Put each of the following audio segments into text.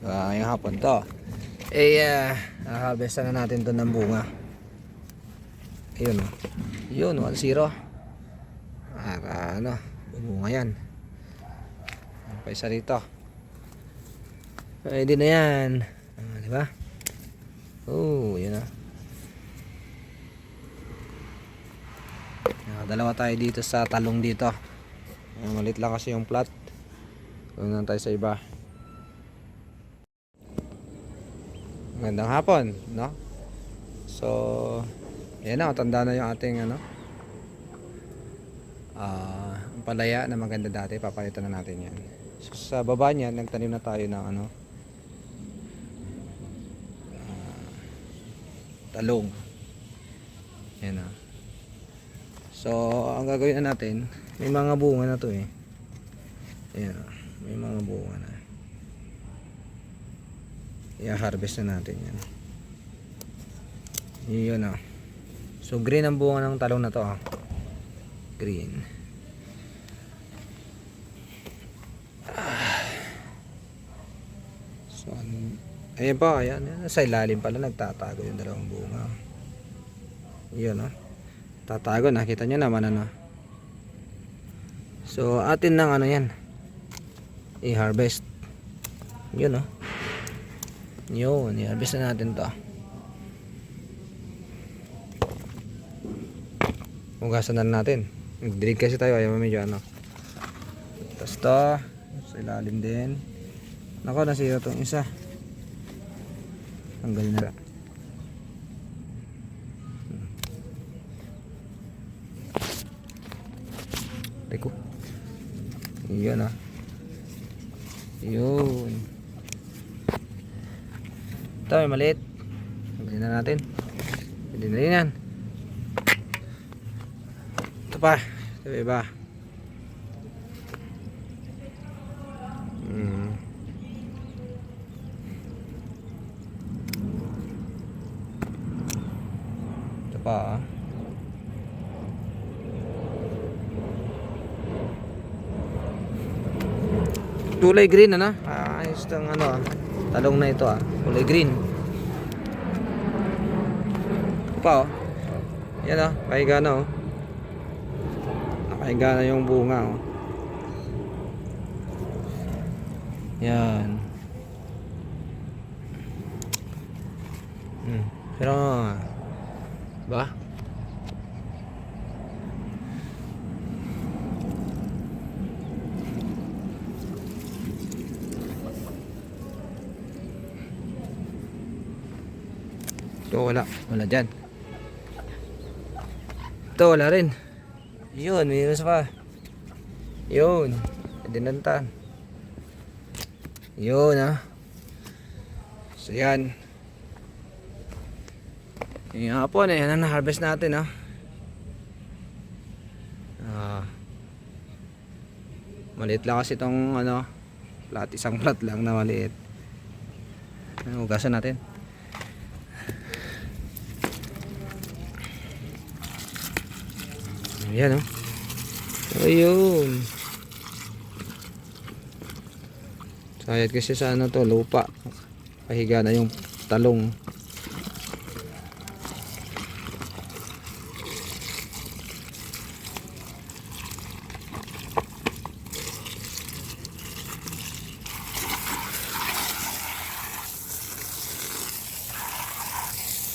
Ngayong hapon to. Harvestan na natin to ng bunga. Ayun o. Yun, 1-0. Ano, bunga yan. Pa isa rito. Pwede na yan. Diba? Yun o. Dalawa tayo dito sa talong dito. Malit lang kasi yung plot. Doon lang tayo sa iba. Magandang hapon, no? So, yan na, tanda na yung ating ang palaya na maganda dati. Papalitan na natin yan. So, sa baba niyan, nagtanim na tayo ng talong. Yan na. So, ang gagawin na natin, may mga bunga na to eh. Ayan, may mga bunga na. I-harvest na natin yan. Yun o. So, green ang bunga ng talong na to o. Green. So, ayan pa, ayan. Sa ilalim pala nagtatago yung dalawang bunga. Yun o. Tatago, nakita nyo naman So atin ng yan i-harvest. Yun yun, i-harvest na natin to. Hugasan na natin. Nag-drink kasi tayo, ayaw medyo tapos to sa ilalim din. Nako, nasira tong isa. Tanggalin na lang. Teko. Yun Yun. Ito may maliit. Tanggalin na natin. Pwede na rin yan. Ito pa. Ito iba. Ito pa kulay green ayos tong talong na ito kulay green pa yan nakahiga na nakahiga na yung bunga yan pero ba ito wala dyan. Ito wala rin. Yun, mayroon pa. Yun, dinantan. Yun so yan. Yung hapon yan na harvest natin maliit lang kasi itong plat, isang plat lang na maliit. Hugasan natin. Ayan ayun. Sayad kasi sa to lupa. Pahiga na yung talong.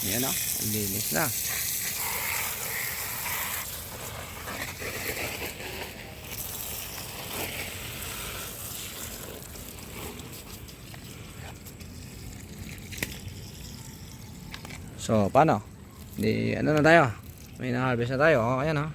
Ayan linis na. So, paano? Di, na tayo? May na-harvest na tayo. Ayan